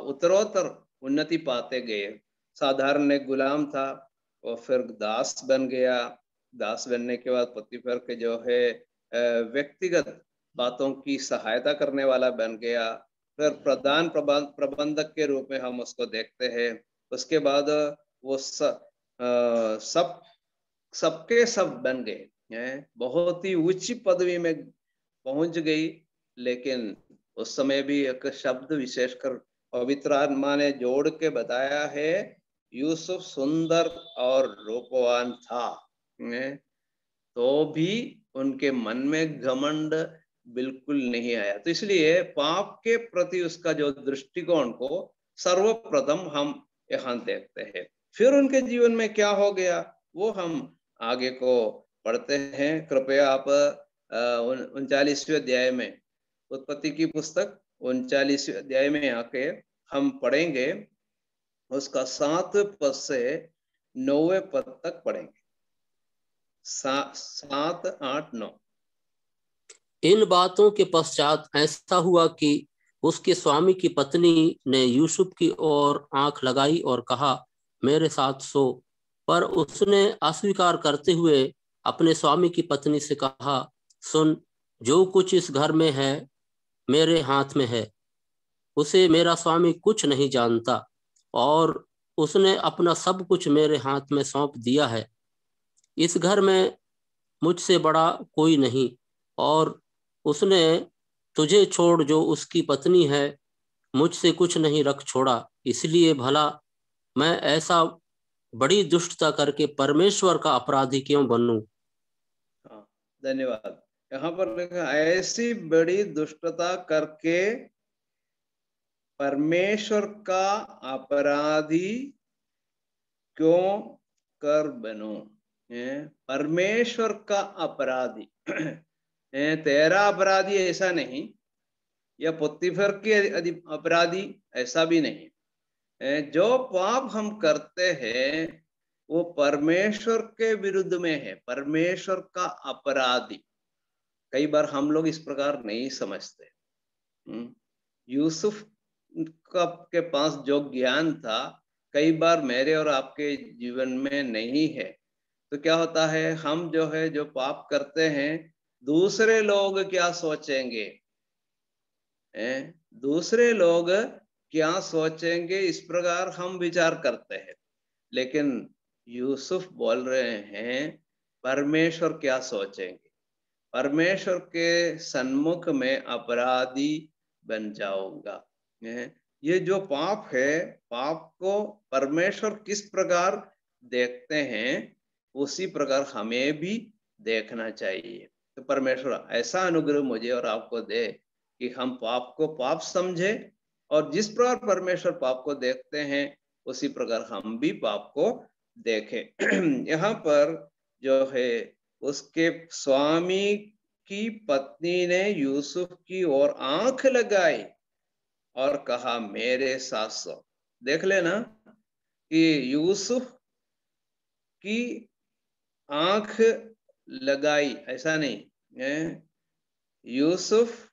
उत्तरोत्तर उन्नति पाते गए। साधारण एक गुलाम था, वो फिर दास बन गया। दास बनने के बाद पोतीफर के जो है व्यक्तिगत बातों की सहायता करने वाला बन गया। फिर प्रधान प्रबंधक के रूप में हम उसको देखते हैं। उसके बाद वो सबके सब बन गए हैं, बहुत ही उच्च पदवी में पहुंच गई। लेकिन उस समय भी एक शब्द विशेषकर पवित्र आत्मा ने जोड़ के बताया है, यूसुफ सुंदर और रूपवान था, तो भी उनके मन में घमंड बिल्कुल नहीं आया। तो इसलिए पाप के प्रति उसका जो दृष्टिकोण को सर्वप्रथम हम यहाँ देखते हैं। फिर उनके जीवन में क्या हो गया वो हम आगे को पढ़ते हैं। कृपया आप 39वें अध्याय में, उत्पत्ति की पुस्तक 39वें अध्याय में आके हम पढ़ेंगे, उसका 7 पद से 9 पद तक पढ़ेंगे। 7, 8, 9। इन बातों के पश्चात ऐसा हुआ कि उसके स्वामी की पत्नी ने यूसुफ की ओर आंख लगाई और कहा, मेरे साथ सो। पर उसने अस्वीकार करते हुए अपने स्वामी की पत्नी से कहा, सुन, जो कुछ इस घर में है मेरे हाथ में है, उसे मेरा स्वामी कुछ नहीं जानता, और उसने अपना सब कुछ मेरे हाथ में सौंप दिया है। इस घर में मुझसे बड़ा कोई नहीं, और उसने तुझे छोड़ जो उसकी पत्नी है मुझसे कुछ नहीं रख छोड़ा। इसलिए भला मैं ऐसा बड़ी दुष्टता करके परमेश्वर का अपराधी क्यों बनूं? हाँ, धन्यवाद। यहाँ पर लिखा, ऐसी बड़ी दुष्टता करके परमेश्वर का अपराधी क्यों कर बनूं? परमेश्वर का अपराधी तेरा अपराधी ऐसा नहीं, या पोतीफर के अपराधी ऐसा भी नहीं। जो पाप हम करते हैं वो परमेश्वर के विरुद्ध में है, परमेश्वर का अपराधी। कई बार हम लोग इस प्रकार नहीं समझते। यूसुफ के पास जो ज्ञान था कई बार मेरे और आपके जीवन में नहीं है। तो क्या होता है, हम जो है जो पाप करते हैं, दूसरे लोग क्या सोचेंगे, दूसरे लोग क्या सोचेंगे, इस प्रकार हम विचार करते हैं। लेकिन यूसुफ बोल रहे हैं, परमेश्वर क्या सोचेंगे, परमेश्वर के सन्मुख में अपराधी बन जाऊंगा। ये जो पाप है, पाप को परमेश्वर किस प्रकार देखते हैं उसी प्रकार हमें भी देखना चाहिए। तो परमेश्वर ऐसा अनुग्रह मुझे और आपको दे कि हम पाप को पाप समझे, और जिस प्रकार परमेश्वर पाप को देखते हैं उसी प्रकार हम भी पाप को देखें। यहाँ पर जो है उसके स्वामी की पत्नी ने यूसुफ की ओर आंख लगाई और कहा, मेरे साथ सो। देख लेना कि यूसुफ की आंख लगाई ऐसा नहीं, यूसुफ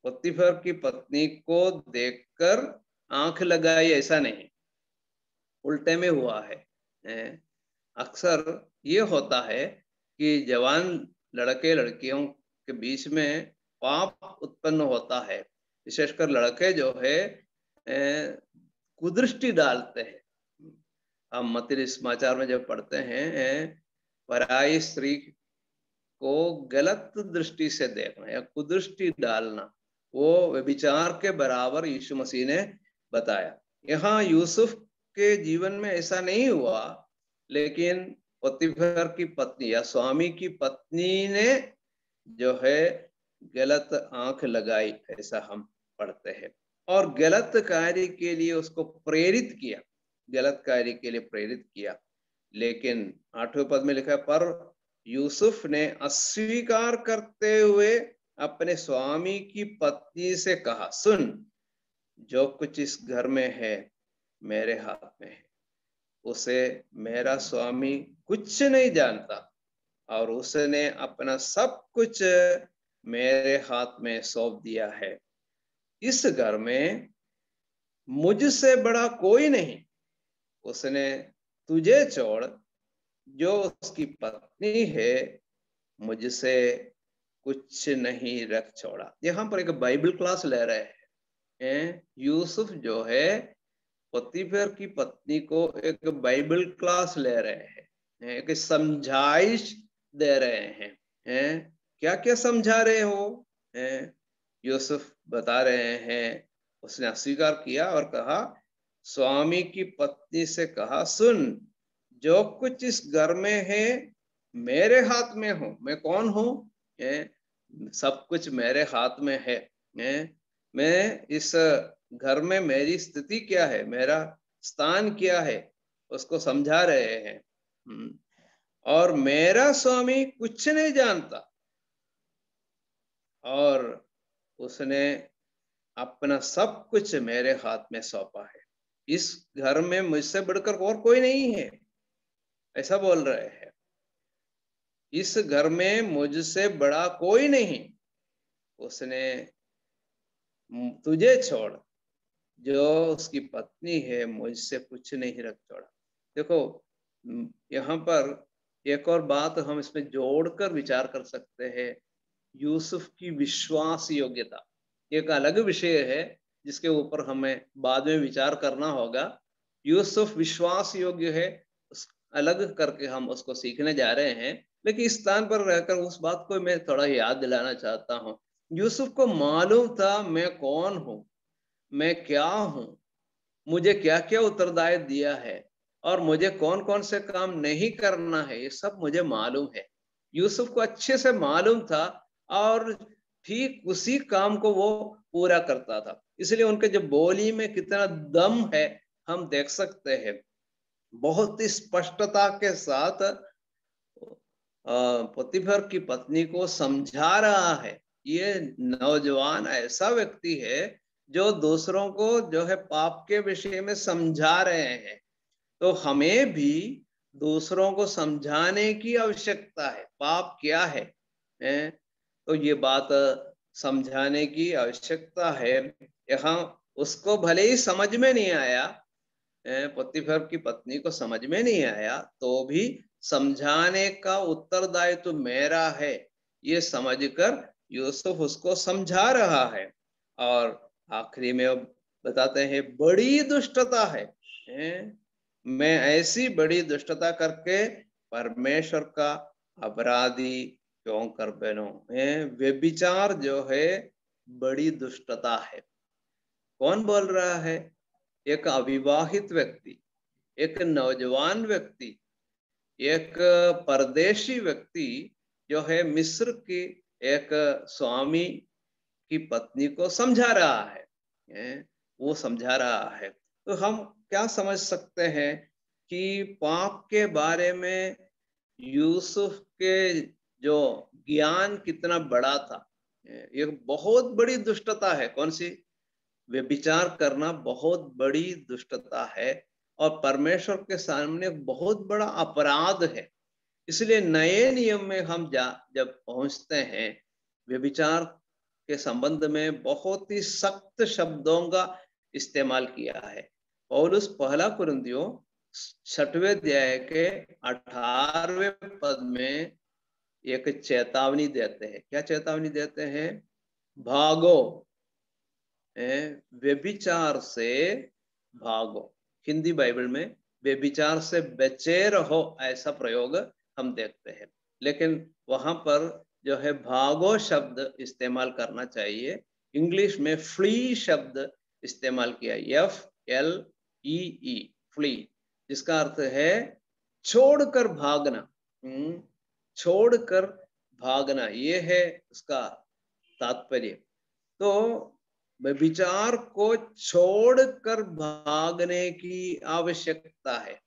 पोतीफर की पत्नी को देखकर आंख लगाई ऐसा नहीं, उल्टे में हुआ है। अक्सर ये होता है कि जवान लड़के लड़कियों के बीच में पाप उत्पन्न होता है। विशेषकर लड़के जो है कुदृष्टि डालते हैं। हम मत्ती समाचार में जब पढ़ते हैं, पराई स्त्री को गलत दृष्टि से देखना या कुदृष्टि डालना, वो व्यभिचार के बराबर यीशु मसीह ने बताया। यहाँ यूसुफ के जीवन में ऐसा नहीं हुआ, लेकिन पोतीफर की पत्नी या स्वामी की पत्नी ने जो है गलत आंख लगाई, ऐसा हम पढ़ते हैं, और गलत कार्य के लिए उसको प्रेरित किया, गलत कार्य के लिए प्रेरित किया। लेकिन 8वें पद में लिखा है, पर यूसुफ ने अस्वीकार करते हुए अपने स्वामी की पत्नी से कहा, सुन, जो कुछ इस घर में है मेरे हाथ में है, उसे मेरा स्वामी कुछ नहीं जानता, और उसने अपना सब कुछ मेरे हाथ में सौंप दिया है। इस घर में मुझसे बड़ा कोई नहीं, उसने तुझे छोड़ जो उसकी पत्नी है मुझसे कुछ नहीं रख छोड़ा। यहाँ पर एक बाइबल क्लास ले रहे हैं। यूसुफ जो है पोतीफर की पत्नी को एक बाइबल क्लास ले रहे हैं, एक समझाइश दे रहे हैं। क्या क्या समझा रहे हो? यूसुफ बता रहे हैं, उसने अस्वीकार किया और कहा, स्वामी की पत्नी से कहा, सुन, जो कुछ इस घर में है मेरे हाथ में हो। मैं कौन हूं? सब कुछ मेरे हाथ में है। मैं इस घर में मेरी स्थिति क्या है, मेरा स्थान क्या है, उसको समझा रहे हैं। और मेरा स्वामी कुछ नहीं जानता, और उसने अपना सब कुछ मेरे हाथ में सौंपा है। इस घर में मुझसे बढ़कर और कोई नहीं है, ऐसा बोल रहे हैं। इस घर में मुझसे बड़ा कोई नहीं, उसने तुझे छोड़ जो उसकी पत्नी है मुझसे कुछ नहीं रख छोड़ा। देखो, यहाँ पर एक और बात हम इसमें जोड़कर विचार कर सकते हैं। यूसुफ की विश्वास योग्यता एक अलग विषय है जिसके ऊपर हमें बाद में विचार करना होगा। यूसुफ विश्वास योग्य है, अलग करके हम उसको सीखने जा रहे हैं। लेकिन इस स्थान पर रहकर उस बात को मैं थोड़ा याद दिलाना चाहता हूँ। यूसुफ को मालूम था मैं कौन हूँ, मैं क्या हूँ, मुझे क्या क्या उत्तरदायित्व दिया है, और मुझे कौन कौन से काम नहीं करना है, ये सब मुझे मालूम है। यूसुफ को अच्छे से मालूम था, और ठीक उसी काम को वो पूरा करता था। इसलिए उनके जो बोली में कितना दम है हम देख सकते हैं। बहुत ही स्पष्टता के साथ पोतीफर की पत्नी को समझा रहा है। ये नौजवान ऐसा व्यक्ति है जो दूसरों को जो है पाप के विषय में समझा रहे हैं। तो हमें भी दूसरों को समझाने की आवश्यकता है, पाप क्या है, तो ये बात समझाने की आवश्यकता है। यहाँ उसको भले ही समझ में नहीं आया, पोतीफर की पत्नी को समझ में नहीं आया, तो भी समझाने का उत्तरदायित्व तो मेरा है, ये समझकर यूसुफ उसको समझा रहा है। और आखिरी में अब बताते हैं, बड़ी दुष्टता है। मैं ऐसी बड़ी दुष्टता करके परमेश्वर का अपराधी क्यों कर बनो? व्यभिचार जो है बड़ी दुष्टता है। कौन बोल रहा है? एक अविवाहित व्यक्ति, एक नौजवान व्यक्ति, एक परदेशी व्यक्ति जो है मिस्र की एक स्वामी की पत्नी को समझा रहा है। वो समझा रहा है। तो हम क्या समझ सकते हैं कि पाप के बारे में यूसुफ के जो ज्ञान कितना बड़ा था। ये बहुत बड़ी दुष्टता है। कौन सी? व्यभिचार करना बहुत बड़ी दुष्टता है, और परमेश्वर के सामने बहुत बड़ा अपराध है। इसलिए नए नियम में हम जब पहुंचते हैं, व्यभिचार के संबंध में बहुत ही सख्त शब्दों का इस्तेमाल किया है। पौलुस पहला कुरिन्थियों 6वें अध्याय के 18वें पद में एक चेतावनी देते हैं। क्या चेतावनी देते हैं? भागो, व्यभिचार से भागो। हिंदी बाइबल में व्यभिचार से बचे रहो ऐसा प्रयोग हम देखते हैं, लेकिन वहां पर जो है भागो शब्द इस्तेमाल करना चाहिए। इंग्लिश में फ्ली शब्द इस्तेमाल किया, FLEE, फ्ली, जिसका अर्थ है छोड़कर भागना। छोड़कर भागना, ये है उसका तात्पर्य। तो व्यभिचार को छोड़कर भागने की आवश्यकता है।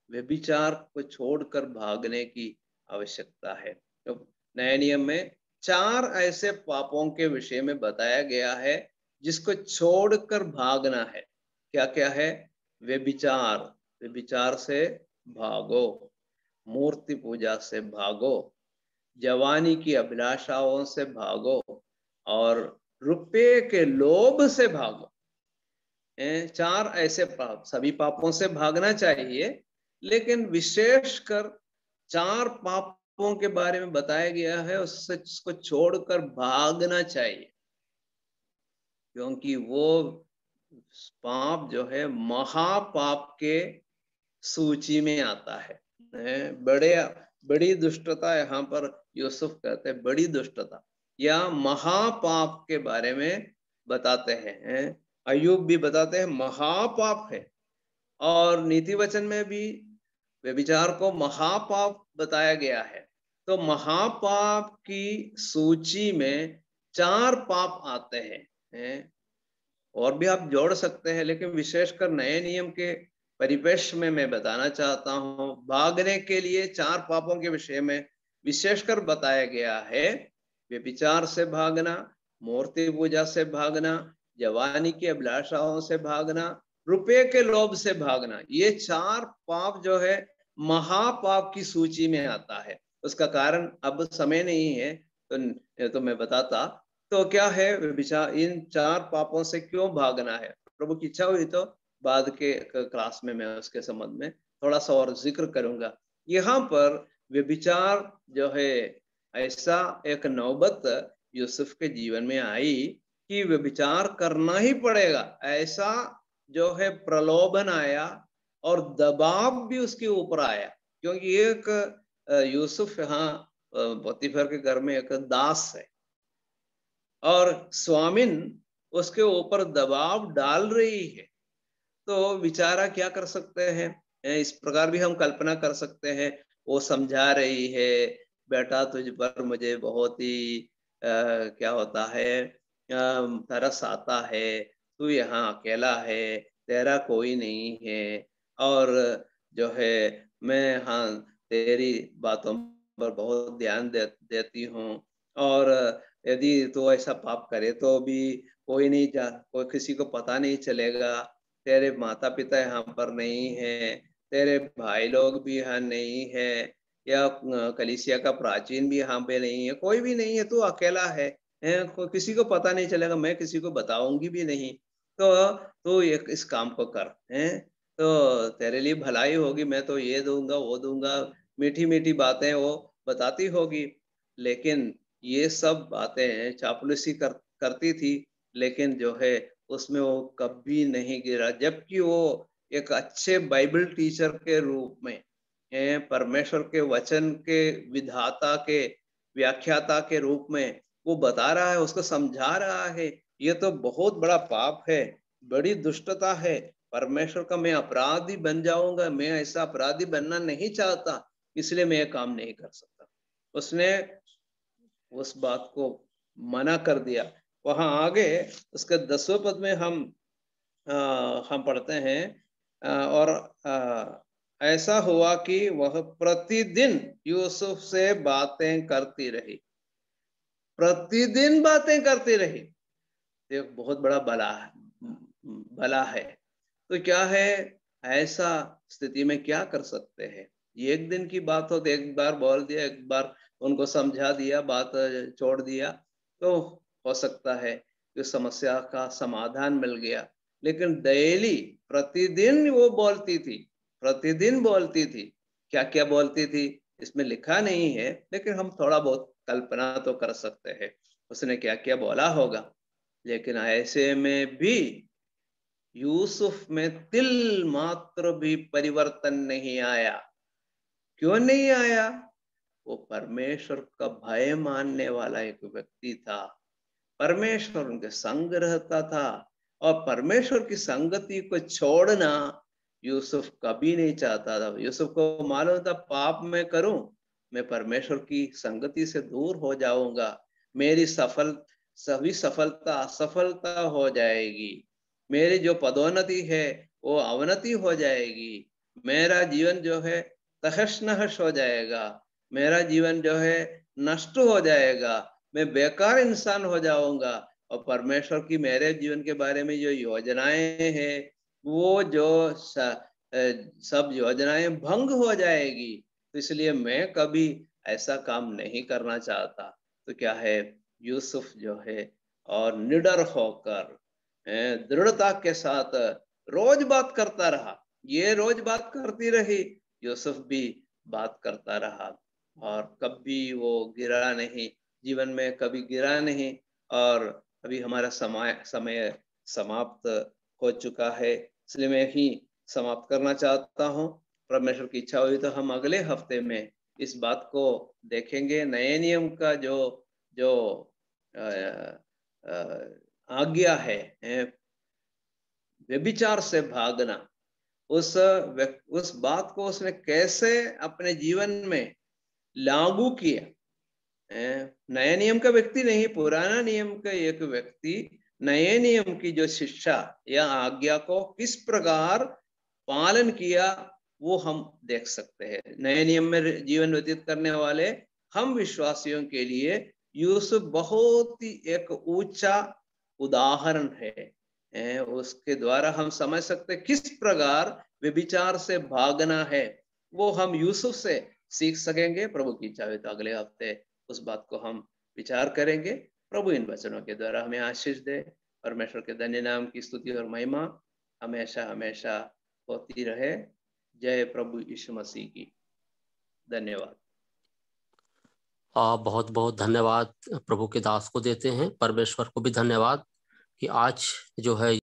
व्यभिचार को छोड़कर भागने की आवश्यकता है। तो नए नियम में 4 ऐसे पापों के विषय में बताया गया है जिसको छोड़कर भागना है। क्या क्या है? व्यभिचार, व्यभिचार से भागो, मूर्ति पूजा से भागो, जवानी की अभिलाषाओं से भागो, और रुपये के लोभ से भागो। 4 ऐसे पाप, सभी पापों से भागना चाहिए, लेकिन विशेषकर 4 पापों के बारे में बताया गया है, उसको छोड़कर भागना चाहिए, क्योंकि वो पाप जो है महापाप के सूची में आता है। बड़ी दुष्टता, यहाँ पर यूसुफ कहते हैं बड़ी दुष्टता या महापाप के बारे में बताते हैं। अय्यूब भी बताते हैं महापाप है, और नीति वचन में भी व्यभिचार को महापाप बताया गया है। तो महापाप की सूची में 4 पाप आते हैं, और भी आप जोड़ सकते हैं, लेकिन विशेषकर नए नियम के परिपेक्ष में मैं बताना चाहता हूं, भागने के लिए 4 पापों के विषय में विशेषकर बताया गया है। व्यभिचार से भागना, मूर्ति पूजा से भागना, जवानी की अभिलाषाओं से भागना, रुपये के लोभ से भागना। ये 4 पाप जो है महापाप की सूची में आता है। उसका कारण अब समय नहीं है तो मैं बताता। तो क्या है व्यभिचार, इन 4 पापों से क्यों भागना है? प्रभु की इच्छा हुई तो बाद के क्लास में मैं उसके संबंध में थोड़ा सा और जिक्र करूंगा। यहाँ पर व्यभिचार जो है, ऐसा एक नौबत यूसुफ के जीवन में आई कि व्यभिचार करना ही पड़ेगा, ऐसा जो है प्रलोभन आया और दबाव भी उसके ऊपर आया, क्योंकि एक यूसुफ यहाँ पोतीफर के घर में एक दास है, और स्वामिन उसके ऊपर दबाव डाल रही है। तो बेचारा क्या कर सकते हैं? इस प्रकार भी हम कल्पना कर सकते हैं, वो समझा रही है, बेटा तुझ पर मुझे बहुत ही क्या होता है, तरस आता है, तू यहाँ अकेला है, तेरा कोई नहीं है, और जो है मैं हाँ तेरी बातों पर बहुत ध्यान देती हूँ, और यदि तो ऐसा पाप करे तो भी कोई किसी को पता नहीं चलेगा, तेरे माता पिता यहाँ पर नहीं है, तेरे भाई लोग भी यहाँ नहीं है, या कलीसिया का प्राचीन भी यहाँ पे नहीं है, कोई भी नहीं है, तू अकेला है, किसी को पता नहीं चलेगा, मैं किसी को बताऊंगी भी नहीं, तो एक इस काम को कर, है तो तेरे लिए भलाई होगी, मैं तो ये दूंगा वो दूंगा, मीठी मीठी बातें वो बताती होगी। लेकिन ये सब बातें चापलूसी करती थी, लेकिन जो है उसमें वो कभी नहीं गिरा, जबकि वो एक अच्छे बाइबल टीचर के रूप में, परमेश्वर के वचन के विधाता के व्याख्याता के रूप में वो बता रहा है, उसको समझा रहा है, ये तो बहुत बड़ा पाप है, बड़ी दुष्टता है, परमेश्वर का मैं अपराधी बन जाऊंगा, मैं ऐसा अपराधी बनना नहीं चाहता, इसलिए मैं ये काम नहीं कर सकता। उसने उस बात को मना कर दिया। वहां आगे उसके 10वें पद में हम पढ़ते हैं, और ऐसा हुआ कि वह प्रतिदिन यूसुफ से बातें करती रही, प्रतिदिन बातें करती रही। एक बहुत बड़ा भला है। तो क्या है, ऐसा स्थिति में क्या कर सकते हैं? ये एक दिन की बात हो तो एक बार बोल दिया, एक बार उनको समझा दिया, बात छोड़ दिया, तो हो सकता है कि समस्या का समाधान मिल गया। लेकिन डेली, प्रतिदिन वो बोलती थी, प्रतिदिन बोलती थी। क्या क्या बोलती थी इसमें लिखा नहीं है, लेकिन हम थोड़ा बहुत कल्पना तो कर सकते हैं उसने क्या क्या बोला होगा। लेकिन ऐसे में भी यूसुफ में तिल मात्र भी परिवर्तन नहीं आया। क्यों नहीं आया? वो परमेश्वर का भय मानने वाला एक व्यक्ति था, परमेश्वर उनके संग रहता था, और परमेश्वर की संगति को छोड़ना यूसुफ कभी नहीं चाहता था। यूसुफ को मालूम था, पाप मैं करूं, मैं परमेश्वर की संगति से दूर हो जाऊंगा, मेरी सभी सफलता असफलता हो जाएगी, मेरी जो पदोन्नति है वो अवनति हो जाएगी, मेरा जीवन जो है तहस नहस हो जाएगा, मेरा जीवन जो है नष्ट हो जाएगा, मैं बेकार इंसान हो जाऊंगा, और परमेश्वर की मेरे जीवन के बारे में जो योजनाएं हैं वो जो सब योजनाएं भंग हो जाएगी। तो इसलिए मैं कभी ऐसा काम नहीं करना चाहता। तो क्या है, यूसुफ जो है और निडर होकर दृढ़ता के साथ रोज बात करता रहा। ये रोज बात करती रही, यूसुफ भी बात करता रहा और कभी वो गिरा नहीं, जीवन में कभी गिरा नहीं। और अभी हमारा समय समाप्त हो चुका है, इसलिए मैं ही समाप्त करना चाहता हूँ। परमेश्वर की इच्छा हुई तो हम अगले हफ्ते में इस बात को देखेंगे। नए नियम का जो जो आज्ञा है, व्यभिचार से भागना, उस बात को उसने कैसे अपने जीवन में लागू किया। नए नियम का व्यक्ति नहीं, पुराना नियम का एक व्यक्ति नए नियम की जो शिक्षा या आज्ञा को किस प्रकार पालन किया, वो हम देख सकते हैं। नए नियम में जीवन व्यतीत करने वाले हम विश्वासियों के लिए यूसुफ बहुत ही एक ऊंचा उदाहरण है। उसके द्वारा हम समझ सकते किस प्रकार व्यभिचार से भागना है, वो हम यूसुफ से सीख सकेंगे। प्रभु की इच्छा है तो अगले हफ्ते उस बात को हम विचार करेंगे। प्रभु इन वचनों के द्वारा हमें आशीष दे। परमेश्वर के धन्य नाम की स्तुति और महिमा हमेशा हमेशा होती रहे। जय प्रभु यीशु मसीह की। धन्यवाद। बहुत बहुत धन्यवाद प्रभु के दास को देते हैं। परमेश्वर को भी धन्यवाद कि आज जो है